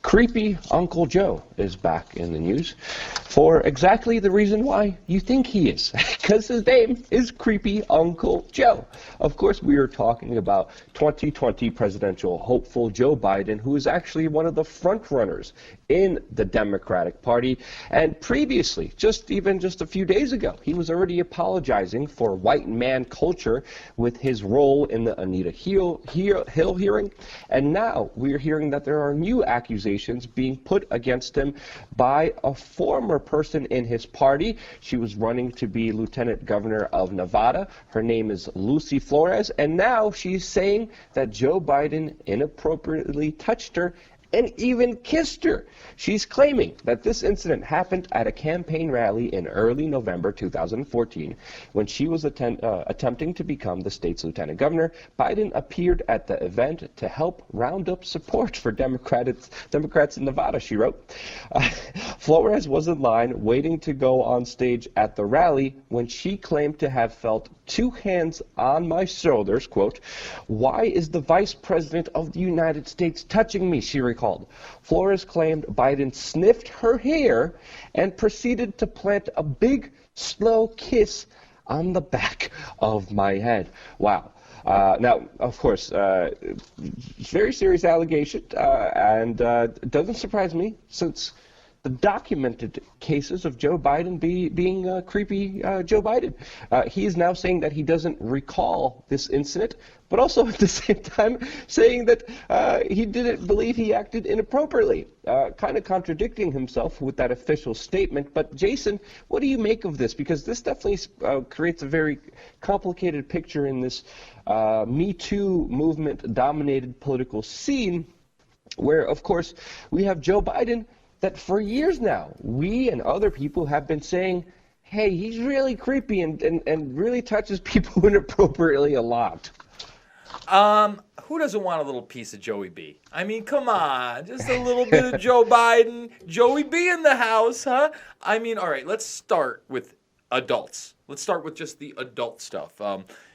Creepy Uncle Joe is back in the news for exactly the reason why you think he is, because his name is Creepy Uncle Joe. Of course, we are talking about 2020 presidential hopeful Joe Biden, who is actually one of the front runners in the Democratic Party. And previously, just a few days ago, he was already apologizing for white man culture with his role in the Anita Hill hearing. And now we're hearing that there are new accusations being put against him by a former person in his party. She was running to be lieutenant governor of Nevada. Her name is Lucy Flores. And now she's saying that Joe Biden inappropriately touched her and even kissed her. She's claiming that this incident happened at a campaign rally in early November 2014 when she was attempting to become the state's lieutenant governor. Biden appeared at the event to help round up support for Democrats in Nevada, she wrote. Flores was in line waiting to go on stage at the rally when she claimed to have felt two hands on my shoulders, quote, "Why is the vice president of the United States touching me?" she recalled. Flores claimed Biden sniffed her hair and proceeded to plant a big, slow kiss on the back of my head. Wow. Now, of course, very serious allegation, and it doesn't surprise me since the documented cases of Joe Biden being creepy Joe Biden. He is now saying that he doesn't recall this incident, but also at the same time saying that he didn't believe he acted inappropriately, kind of contradicting himself with that official statement. But Jason, what do you make of this? Because this definitely creates a very complicated picture in this Me Too movement-dominated political scene, where, of course, we have Joe Biden that for years now, we and other people have been saying, hey, he's really creepy and really touches people inappropriately a lot. Who doesn't want a little piece of Joey B? I mean, come on, just a little bit of Joe Biden, Joey B in the house, huh? I mean, all right, let's start with adults. Let's start with just the adult stuff.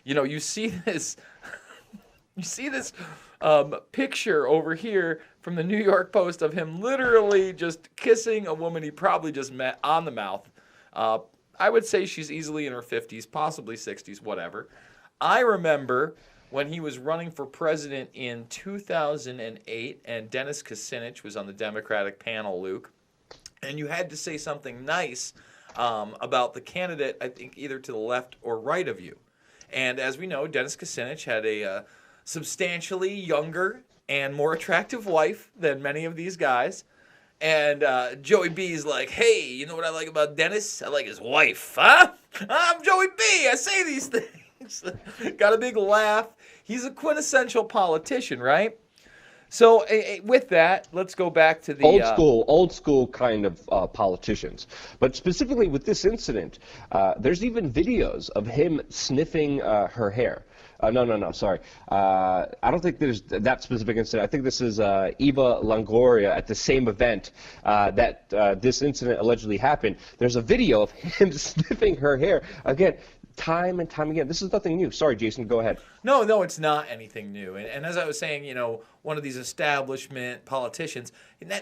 You see this, picture over here from the New York Post of him literally just kissing a woman he probably just met on the mouth. I would say she's easily in her 50s, possibly 60s, whatever. I remember when he was running for president in 2008, and Dennis Kucinich was on the Democratic panel, Luke, and you had to say something nice about the candidate, I think either to the left or right of you. And as we know, Dennis Kucinich had a substantially younger and more attractive wife than many of these guys. And Joey B's like, hey, you know what I like about Dennis? I like his wife, huh? I'm Joey B. I say these things. Got a big laugh. He's a quintessential politician, right? So with that, let's go back to the old school kind of politicians. But specifically with this incident, there's even videos of him sniffing her hair. No, sorry. I don't think there's that specific incident. I think this is Eva Longoria at the same event that this incident allegedly happened. There's a video of him sniffing her hair. Again, time and time again. This is nothing new. Sorry, Jason, go ahead. No, it's not anything new. And as I was saying, one of these establishment politicians,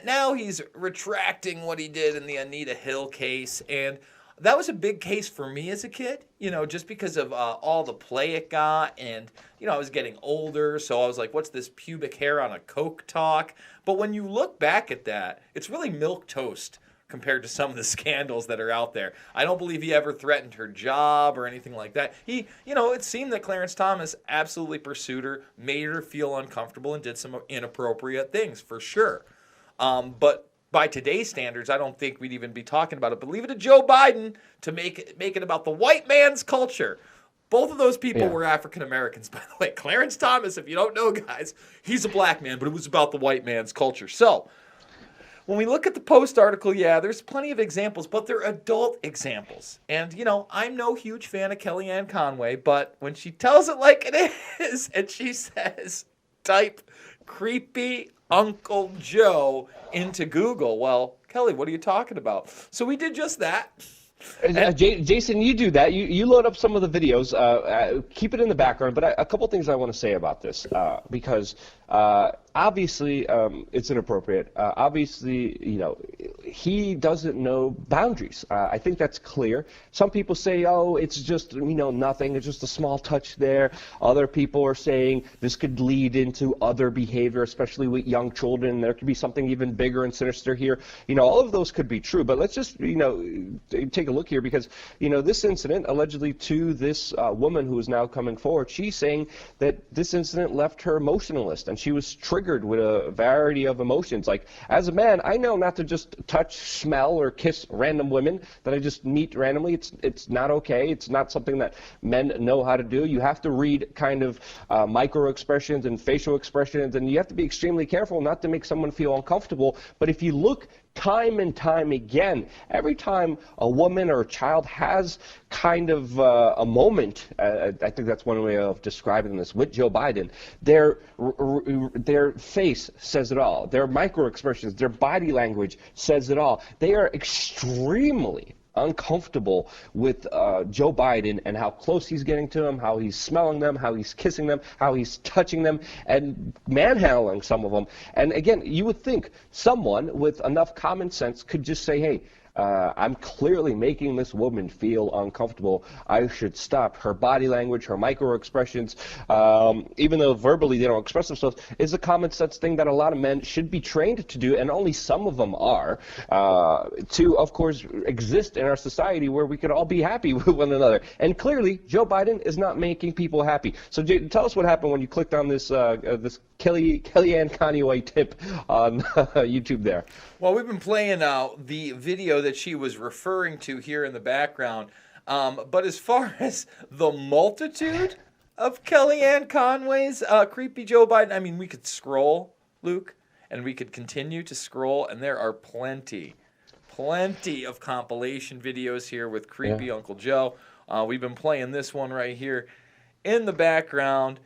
now he's retracting what he did in the Anita Hill case. And that was a big case for me as a kid, just because of all the play it got. And, I was getting older, so I was like, what's this pubic hair on a Coke talk? But when you look back at that, it's really milquetoast compared to some of the scandals that are out there. I don't believe he ever threatened her job or anything like that. He, it seemed that Clarence Thomas absolutely pursued her, made her feel uncomfortable, and did some inappropriate things, for sure. But by today's standards, I don't think we'd even be talking about it. But leave it to Joe Biden to make it about the white man's culture. Both of those people were African Americans, by the way. Clarence Thomas, if you don't know, guys, he's a black man, but it was about the white man's culture. So when we look at the Post article, there's plenty of examples, but they're adult examples. And, I'm no huge fan of Kellyanne Conway, but when she tells it like it is, and she says, type creepy Uncle Joe into Google, well, Kelly, what are you talking about? So we did just that. Jason, you do that. You load up some of the videos. Keep it in the background. But a couple things I want to say about this because obviously it's inappropriate. Obviously, he doesn't know boundaries. I think that's clear. Some people say, oh, it's just nothing. It's just a small touch there. Other people are saying this could lead into other behavior, especially with young children. There could be something even bigger and sinister here. All of those could be true. But let's just take a look here because this incident allegedly to this woman who is now coming forward, she's saying that this incident left her emotionalist and she was triggered with a variety of emotions. Like, as a man, I know not to just touch, smell, or kiss random women that I just meet randomly. It's not okay. It's not something that men know how to do. You have to read kind of micro expressions and facial expressions, and you have to be extremely careful not to make someone feel uncomfortable. But if you look time and time again, every time a woman or a child has kind of a moment, I think that's one way of describing this, with Joe Biden, their face says it all. Their micro expressions, their body language says it all. They are extremely uncomfortable with Joe Biden and how close he's getting to them, how he's smelling them, how he's kissing them, how he's touching them, and manhandling some of them. And again, you would think someone with enough common sense could just say, hey, I'm clearly making this woman feel uncomfortable. I should stop. Her body language, her micro expressions, even though verbally they don't express themselves, is a common sense thing that a lot of men should be trained to do, and only some of them are, to, of course, exist in our society where we could all be happy with one another. And clearly, Joe Biden is not making people happy. So tell us what happened when you clicked on this Kellyanne Conway tip on YouTube there. Well, we've been playing the video that she was referring to here in the background. But as far as the multitude of Kellyanne Conway's creepy Joe Biden, I mean, we could scroll, Luke, and we could continue to scroll, and there are plenty of compilation videos here with creepy Uncle Joe. We've been playing this one right here in the background.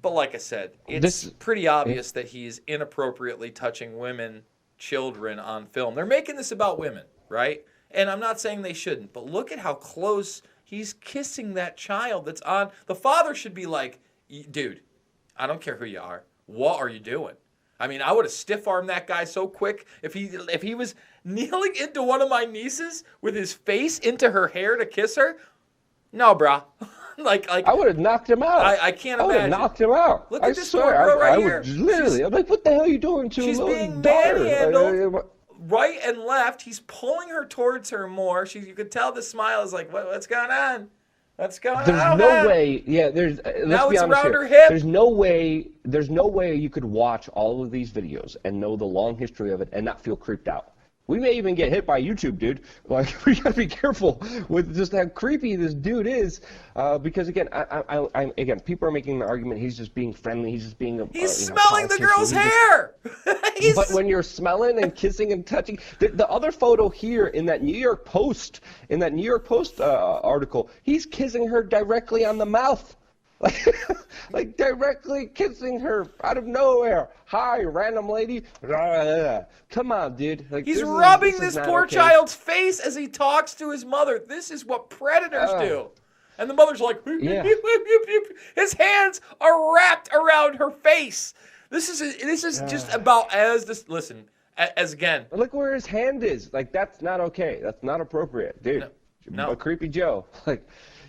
But like I said, it's pretty obvious that he's inappropriately touching women, children on film. They're making this about women, right? And I'm not saying they shouldn't, but look at how close he's kissing that child that's on. The father should be like, dude, I don't care who you are. What are you doing? I mean, I would have stiff-armed that guy so quick. If he was kneeling into one of my nieces with his face into her hair to kiss her, no, brah. Like I would have knocked him out. I can't imagine. I would have knocked him out. Look at this poor girl right here. I'm like, what the hell are you doing to she's a little being daughter? manhandled right and left. He's pulling her towards her more. You could tell the smile is like, what's going on? What's going on? There's no way. Yeah, there's. Now let's it's be honest around here. her hip. There's no way. There's no way you could watch all of these videos and know the long history of it and not feel creeped out. We may even get hit by YouTube, dude. Like, we gotta be careful with just how creepy this dude is, because again, again, people are making the argument he's just being friendly, he's just being he's smelling the girl's hair. But when you're smelling and kissing and touching, the other photo here in that New York Post, article, he's kissing her directly on the mouth. Like directly kissing her out of nowhere. Hi, random lady. Come on, dude. Like, he's rubbing this poor child's face as he talks to his mother. This is what predators do. And the mother's like, his hands are wrapped around her face. This is just about listen, as again. Look where his hand is. Like, that's not okay. That's not appropriate, dude. No. A creepy Joe. Like,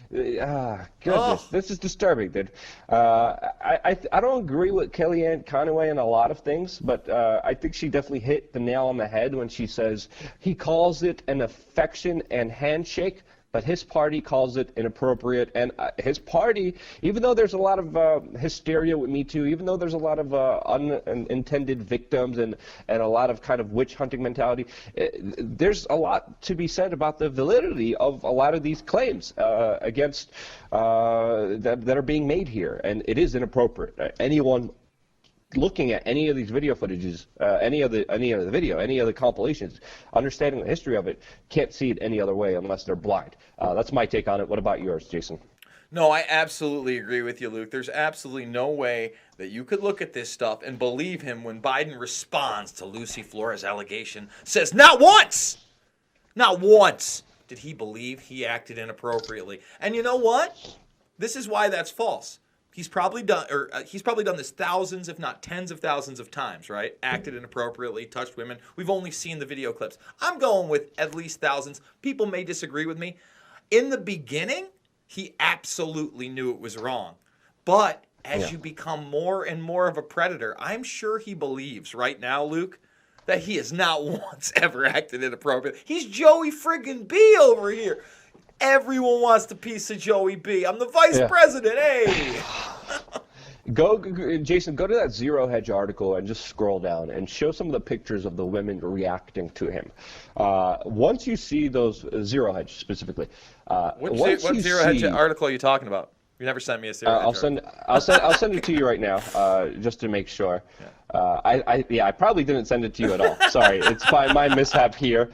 goodness, this is disturbing, dude. I don't agree with Kellyanne Conway in a lot of things, but I think she definitely hit the nail on the head when she says he calls it an affection and handshake, but his party calls it inappropriate. And his party, even though there's a lot of hysteria with Me Too, even though there's a lot of unintended victims and a lot of kind of witch hunting mentality, there's a lot to be said about the validity of a lot of these claims against that are being made here. And it is inappropriate. Anyone looking at any of these video footages, any of the video, any of the compilations, understanding the history of it, can't see it any other way unless they're blind. That's my take on it. What about yours, Jason? No, I absolutely agree with you, Luke. There's absolutely no way that you could look at this stuff and believe him when Biden responds to Lucy Flores' allegation, says, not once, did he believe he acted inappropriately. And you know what? This is why that's false. He's probably done this thousands, if not tens of thousands of times, right? Acted inappropriately, touched women. We've only seen the video clips. I'm going with at least thousands. People may disagree with me. In the beginning, he absolutely knew it was wrong. But as you become more and more of a predator, I'm sure he believes right now, Luke, that he has not once ever acted inappropriately. He's Joey friggin' B over here. Everyone wants the piece of Joey B. I'm the vice president, hey! Jason, go to that Zero Hedge article and just scroll down and show some of the pictures of the women reacting to him. Once you see those, Zero Hedge specifically. What Zero Hedge article are you talking about? You never sent me a Zero Hedge article. I'll send it to you right now, just to make sure. I probably didn't send it to you at all. Sorry, it's my mishap here.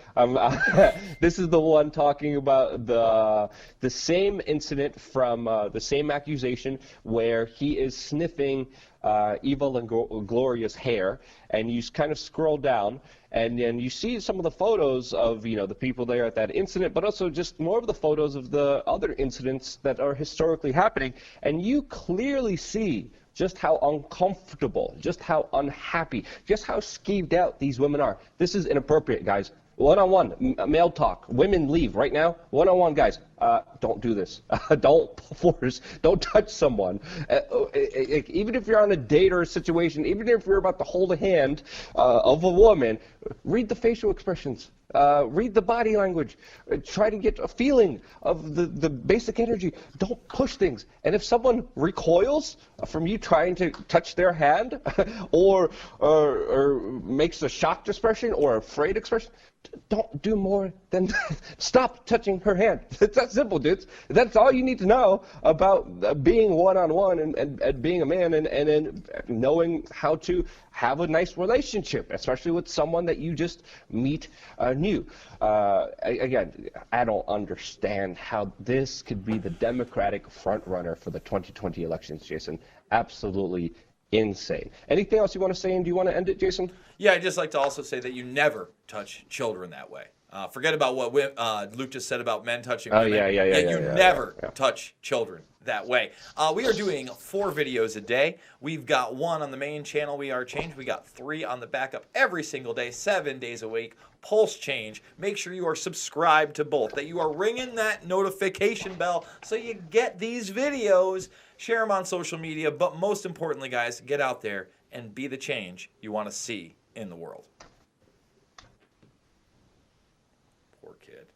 This is the one talking about the same incident from the same accusation where he is sniffing Eva Longoria's hair, and you kind of scroll down, and then you see some of the photos of the people there at that incident, but also just more of the photos of the other incidents that are historically happening, and you clearly see just how uncomfortable, just how unhappy, just how skeeved out these women are. This is inappropriate, guys. One-on-one, male talk. Women leave right now. One-on-one, guys. Don't do this. Don't force. Don't touch someone. Even if you're on a date or a situation, even if you're about to hold a hand of a woman, read the facial expressions. Read the body language. Try to get a feeling of the basic energy. Don't push things. And if someone recoils from you trying to touch their hand or makes a shocked expression or afraid expression, don't do more than stop touching her hand. It's that simple, dudes. That's all you need to know about being one-on-one and being a man and knowing how to have a nice relationship, especially with someone that you just meet new. Again, I don't understand how this could be the Democratic front runner for the 2020 elections, Jason. Absolutely insane. Anything else you want to say, and do you want to end it, Jason? Yeah, I'd just like to also say that you never touch children that way. Forget about what Luke just said about men touching women. You never touch children that way. We are doing 4 videos a day. We've got 1 on the main channel, WeAreChange. We got 3 on the backup every single day, 7 days a week. Pulse Change. Make sure you are subscribed to both, that you are ringing that notification bell so you get these videos. Share them on social media, but most importantly, guys, get out there and be the change you want to see in the world. Poor kid.